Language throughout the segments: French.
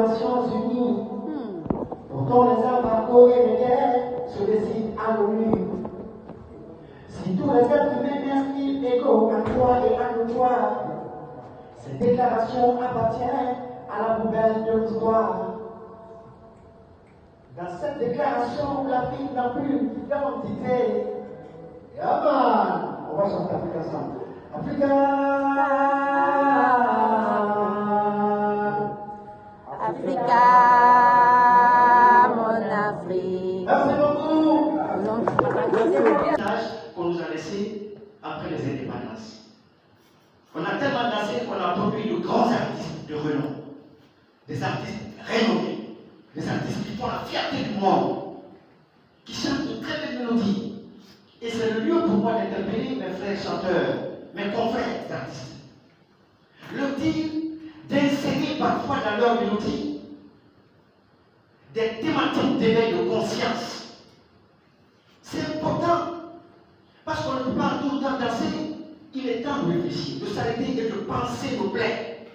Nations Unies. Pourtant les embargos et les guerres se décident à l'ONU. Si tous les êtres humains inscrits égaux à toi et à toi, cette déclaration appartient à la poubelle de l'histoire. Dans cette déclaration, l'Afrique n'a plus d'identité. On va chanter Africa ensemble. Africa, Africa, mon Afrique. Merci beaucoup. Message qu'on nous a laissé après les indépendances. On a tellement dansé qu'on a produit de grands artistes de renom, des artistes renommés, des artistes qui font la fierté du monde, qui chantent de très belles mélodies. Et c'est le lieu pour moi d'interpeller mes frères chanteurs, mes confrères artistes. Leur dire d'insérer parfois dans leur mélodie des thématiques d'éveil de conscience. C'est important, parce qu'on ne peut pas tout le temps danser. Il est temps de réfléchir, de s'arrêter et de penser nos plaies.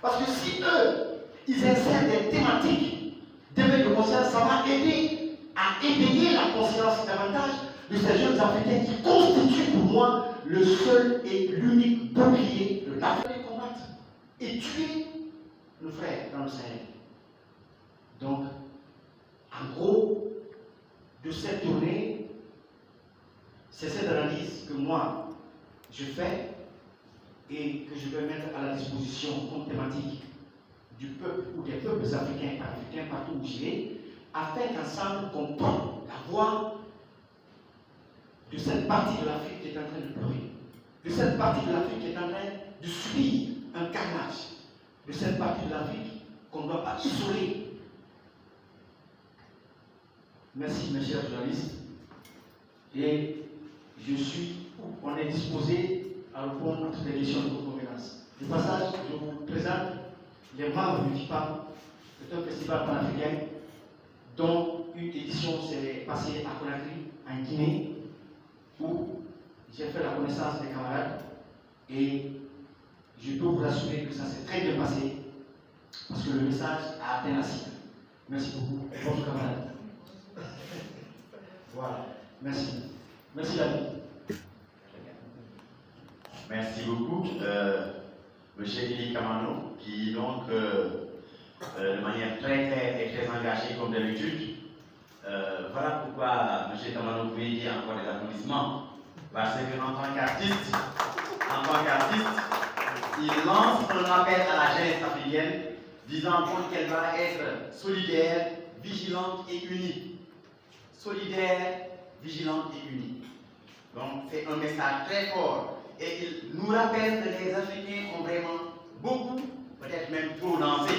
Parce que si eux, ils insèrent des thématiques d'éveil de conscience, ça va aider à éveiller la conscience davantage de ces jeunes Africains qui constituent pour moi le seul et l'unique bouclier de l'Afrique. Combattre et tuer nos frères dans le Sahel. Donc, en gros, de cette tournée, c'est cette analyse que moi, je fais et que je vais mettre à la disposition comme thématique du peuple ou des peuples africains partout où j'irai, afin qu'ensemble on porte la voix de cette partie de l'Afrique qui est en train de pleurer, de cette partie de l'Afrique qui est en train de subir un carnage, de cette partie de l'Afrique qu'on ne doit pas isoler. Merci mes chers journalistes. Et on est disposé à répondre à toutes les questions de vos convenances. Du passage, je vous présente les membres du FIPA, c'est un festival panafricain dont une édition s'est passée à Conakry, en Guinée, où j'ai fait la connaissance des camarades et je peux vous assurer que ça s'est très bien passé parce que le message a atteint la cible. Merci beaucoup. Bonjour camarades. Voilà. Merci. Merci l'ami. Merci beaucoup, Monsieur Philippe Kamano, qui donc, de manière très claire et très engagée comme d'habitude, voilà pourquoi M. Kamano pouvait dire encore des applaudissements, parce qu'en tant qu'artiste, il lance un appel à la jeunesse africaine, disant qu'elle va être solidaire, vigilante et unie. Solidaire, vigilante et unie. Donc c'est un message très fort. Et il nous rappelle que les Africains ont vraiment beaucoup, peut-être même trop dansé.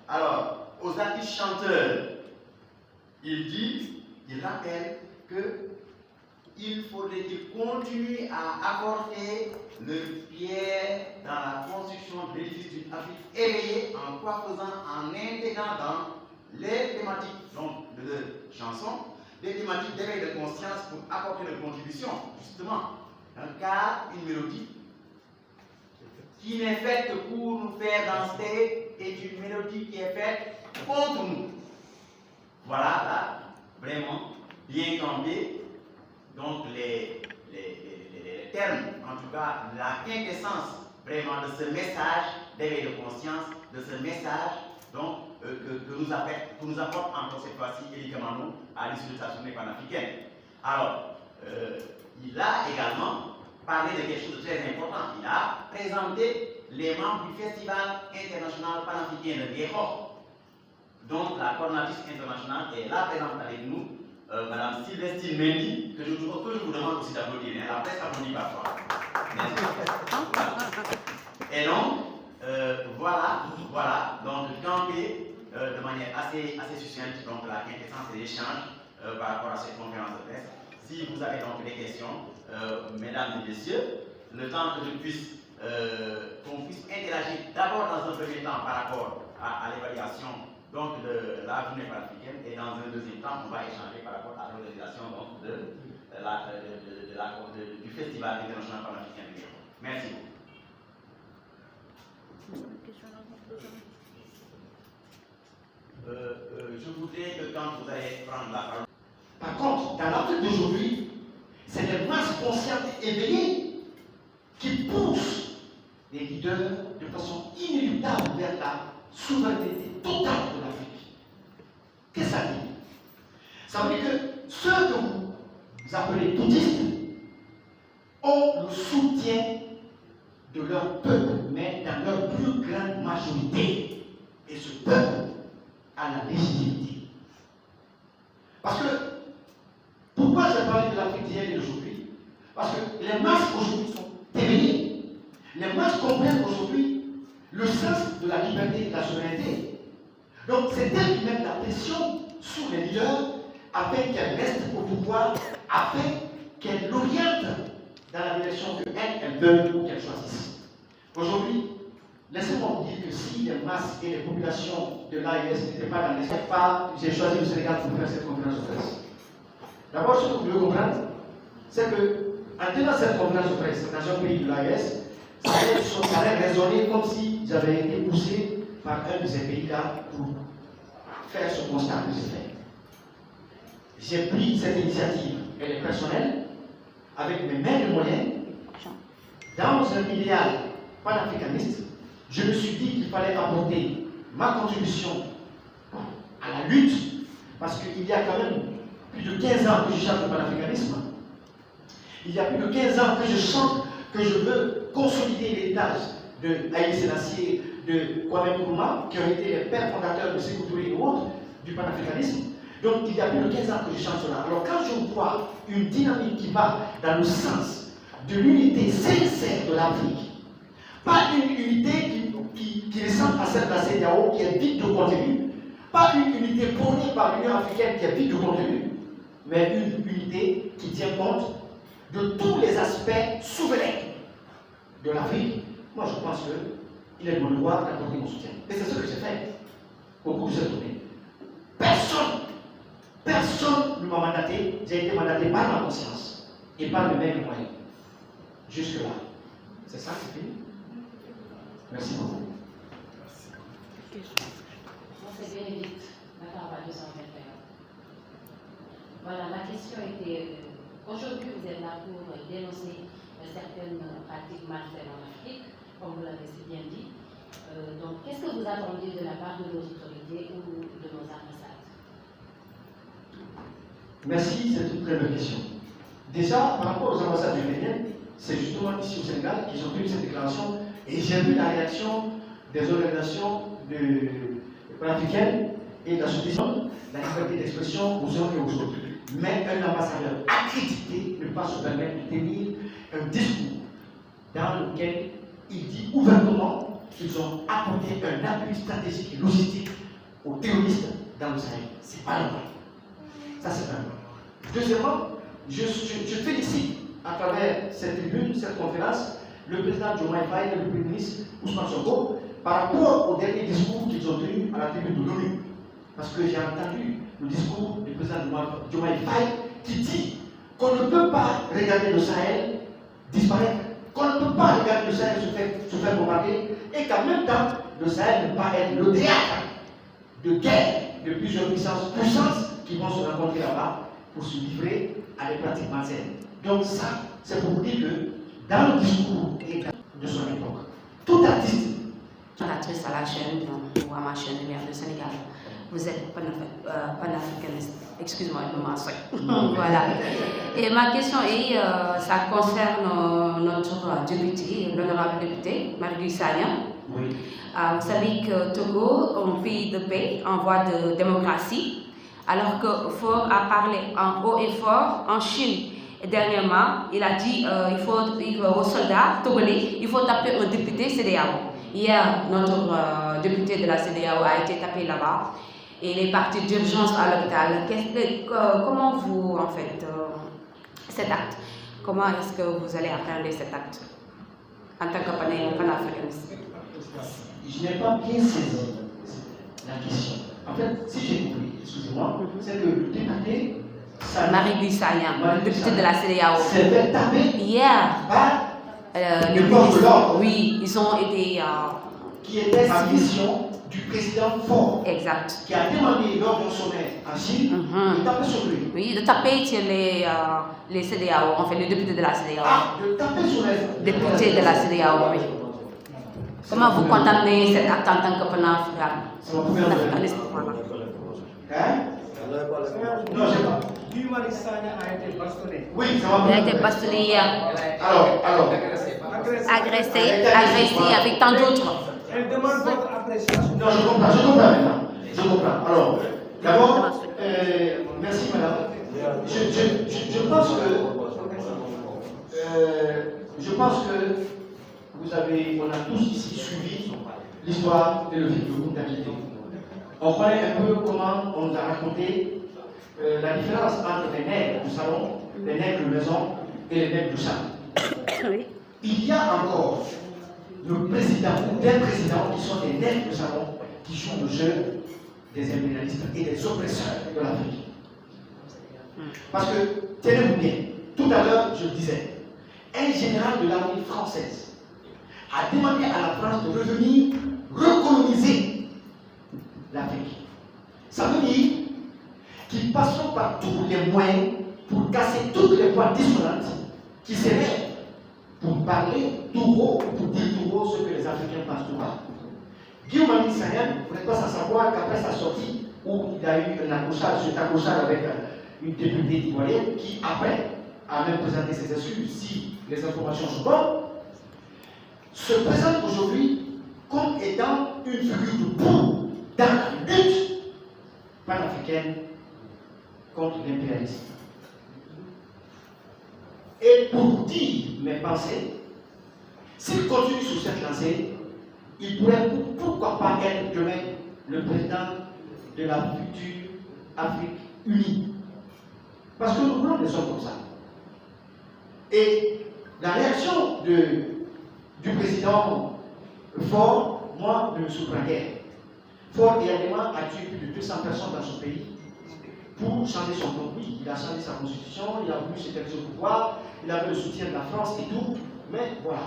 Alors, aux artistes chanteurs, il rappelle qu'il faudrait qu'ils continuent à apporter leur pierre dans la construction de l'édifice d'une Afrique éveillée, en quoi faisant, en intégrant dans les thématiques donc, de leurs chansons, des thématiques d'éveil de conscience pour apporter leur contribution, justement, un cadre, une mélodie qui n'est faite que pour nous faire danser et une mélodie qui est faite contre nous. Voilà, là, vraiment, bien campé. Donc, les termes, en tout cas, la quintessence vraiment de ce message d'éveil de conscience, de ce message donc, que nous apporte encore cette fois-ci Elie Kamano à l'issue de sa journée panafricaine. Alors, il a également parlé de quelque chose de très important. Il a présenté les membres du Festival international panafricain de Guéhor. Donc, la coordinatrice internationale est là présente avec nous, Mme Sylvestine Mendy, que je vous demande aussi d'applaudir. Hein. La presse applaudit parfois. Et donc, voilà, donc campé de manière assez succincte, donc la quintessence des échanges par rapport à cette conférence de presse. Si vous avez donc des questions, mesdames et messieurs, le temps que qu'on puisse interagir d'abord dans un premier temps par rapport à l'évaluation donc de la journée panafricaine et dans un deuxième temps, on va échanger par rapport à l'organisation du Festival international panafricain de Guéhor. Merci beaucoup. voudrais que quand vous allez prendre la parole. Par contre, dans l'Afrique d'aujourd'hui, c'est les masses conscientes et éveillées qui poussent les leaders de façon inéluctable vers la souveraineté totale de l'Afrique. Qu'est-ce que ça dit? Ça veut dire que ceux que vous appelez bouddhistes ont le soutien de leur peuple, mais dans leur plus grande majorité. Et ce peuple a la légitimité. Parce que, pourquoi j'ai parlé de l'Afrique d'hier et d'aujourd'hui? Parce que les masses aujourd'hui sont éveillées. Les masses comprennent aujourd'hui le sens de la liberté et de la souveraineté. Donc, c'est elles qui mettent la pression sur les leaders afin qu'elles restent au pouvoir, afin qu'elles l'orientent dans la direction qu'elles veulent ou qu'elles choisissent. Aujourd'hui, laissez-moi vous dire que si les masses et les populations de l'AES n'étaient pas dans les pas, j'ai choisi le Sénégal pour faire cette conférence de presse. D'abord, ce que vous devez comprendre, c'est que en tenant cette conférence de presse dans un pays de l'AES, ça allait résonner comme si j'avais été poussé par un de ces pays-là pour faire ce constat que j'ai fait. J'ai pris cette initiative, elle est personnelle, avec mes mains et moyens, dans un idéal panafricaniste. Je me suis dit qu'il fallait apporter ma contribution à la lutte, parce qu'il y a quand même plus de 15 ans que je chante le panafricanisme. Il y a plus de 15 ans que je chante que je veux consolider l'héritage de Haïlé Sélassié, de Kwame Nkrumah, qui ont été les pères fondateurs de Sékou Touré et autres, du panafricanisme. Donc il y a plus de 15 ans que je chante cela. Alors quand je vois une dynamique qui va dans le sens de l'unité sincère de l'Afrique, pas une unité qui ressemble à celle de la CEDEAO qui est vide de contenu, pas une unité prônée par l'Union africaine qui est vide de contenu, mais une unité qui tient compte de tous les aspects souverains de l'Afrique. Moi je pense qu'il est de mon devoir d'apporter mon soutien. Et c'est ce que j'ai fait au cours de cette journée. Personne ne m'a mandaté, j'ai été mandaté par ma conscience et par mes mêmes moyens. Jusque-là. C'est ça, c'est fini? Merci beaucoup. C'est Bénédicte, la parole 221. Voilà, ma question était, aujourd'hui vous êtes là pour dénoncer certaines pratiques malsaines en Afrique, comme vous l'avez si bien dit. Donc, qu'est-ce que vous attendez de la part de nos autorités ou de nos ambassades? Merci, c'est une très bonne question. Déjà, par rapport aux ambassades ukrainiennes, c'est justement ici au Sénégal qu'ils ont fait cette déclaration et j'ai vu la réaction des organisations panafricaines et de la sous-division, la liberté d'expression aux uns et aux autres. Mais un ambassadeur accrédité ne peut pas se permettre de tenir un discours dans lequel il dit ouvertement qu'ils ont apporté un appui stratégique et logistique aux terroristes dans le Sahel. C'est pas normal. Ça, c'est pas normal. Deuxièmement, je félicite à travers cette tribune, cette conférence, le président Diomaye Faye et le Premier ministre Ousmane Sonko par rapport au dernier discours qu'ils ont tenu à la tribune de l'ONU. Parce que j'ai entendu le discours du président Diomaye Faye qui dit qu'on ne peut pas regarder le Sahel disparaître, qu'on ne peut pas regarder le Sahel se faire bombarder et qu'en même temps, le Sahel ne peut pas être le théâtre de guerre de plusieurs puissances qui vont se rencontrer là-bas pour se livrer à des pratiques malsaines. Donc ça, c'est pour vous dire que dans le discours de son époque, tout artiste... Fondatrice à la chaîne ou à ma chaîne Lumière du Sénégal. Vous êtes panafricaniste. Excuse-moi, je me m'assois. Voilà. Et ma question est, ça concerne notre député, l'honorable député, Marie-Louise Sagna. Oui. Vous savez que Togo, un pays de paix, en voie de démocratie, alors que Faure a parlé en haut et fort en Chine. Et dernièrement, il a dit aux soldats togolais, il faut taper un député CEDEAO. Hier, notre député de la CEDEAO a été tapé là-bas et il est parti d'urgence à l'hôpital. Comment vous, en fait, cet acte, comment est-ce que vous allez appréhender cet acte en tant que panafricaniste? Je n'ai pas bien saisi la question. En fait, si j'ai compris, excusez-moi, c'est que le député Marie-Louise Sagna, le député de la CEDEAO, s'est fait taper hier. Les forces de l'ordre, oui, ils ont été... qui était en mission du président Ford, Exact. qui a demandé lors d'un sommet en Chine de taper sur lui. Oui, de taper sur les CEDEAO, en fait, les députés de la CEDEAO. Ah, de taper sur les Députés de la CEDEAO, oui. Comment vous condamnez cet acte en tant que C'est ma première panafricaniste? Hein? Non, je sais pas. Guy Marius Sagna a été bastonné. Oui, ça va. Il a été bastonné hier, Alors. agressé avec tant d'autres. Elle demande votre appréciation. Non, je comprends maintenant. Je comprends. Alors, d'abord, merci madame. Je pense que on a tous ici suivi l'histoire de l'office de comptabilité. On connaît un peu comment on nous a raconté la différence entre les nègres du salon, les nègres de maison et les nègres du salon. Oui. Il y a encore le président ou des présidents qui sont des nègres de salon qui jouent le jeu des impérialistes et des oppresseurs de l'Afrique. Parce que, tenez-vous bien, tout à l'heure, je le disais, un général de l'armée française a demandé à la France de revenir recoloniser l'Afrique. Ça veut dire qu'ils passeront par tous les moyens pour casser toutes les voies dissonantes qui s'élèvent pour parler tout haut, pour dire tout haut ce que les Africains pensent tout bas. Guillaume Marius Sagna, vous n'êtes pas sans savoir qu'après sa sortie, où il a eu un accrochage avec une députée ivoirienne qui, après, a même présenté ses excuses, si les informations sont bonnes, se présente aujourd'hui comme étant une figure de proue dans la lutte panafricaine contre l'impérialisme. Et pour dire mes pensées, s'il continue sur cette lancée, il pourrait pourquoi pas être demain le président de la future Afrique unie. Parce que nous voulons des hommes comme ça. Et la réaction du président Ford, moi, ne me surprend guère. Ford également a tué plus de 200 personnes dans son pays pour changer son pays. Il a changé sa constitution, il a voulu s'établir au pouvoir, il avait le soutien de la France et tout, mais voilà.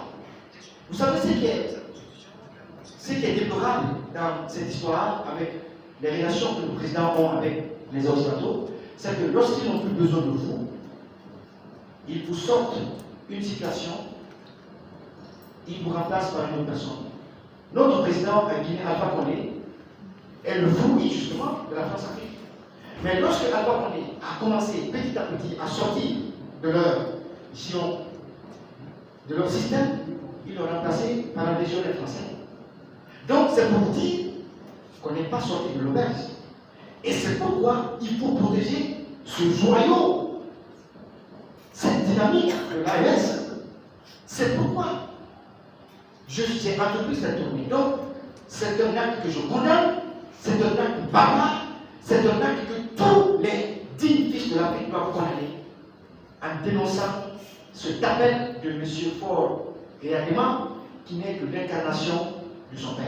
Vous savez ce qui est déplorable dans cette histoire avec les relations que nos présidents ont avec les Occidentaux, c'est que lorsqu'ils n'ont plus besoin de vous, ils vous sortent une situation, ils vous remplacent par une autre personne. Notre président guinéen Alpha Condé est le fruit justement de la France-Afrique. Mais lorsque Alpha Condé a commencé petit à petit à sortir de leur giron, de leur système, ils l'ont remplacé par un légionnaire français. Donc c'est pour vous dire qu'on n'est pas sorti de l'auberge. Et c'est pourquoi il faut protéger ce joyau, cette dynamique de l'AES. C'est pourquoi j'ai entrepris cette tournée. Donc, c'est un acte que je condamne, c'est un acte barbare, c'est un acte que tous les dignes fils de l'Afrique doivent condamner en dénonçant cet appel de M. Ford et Adema qui n'est que l'incarnation de son père.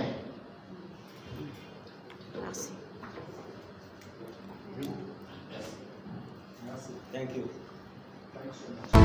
Merci. Merci. Thank you. Thanks.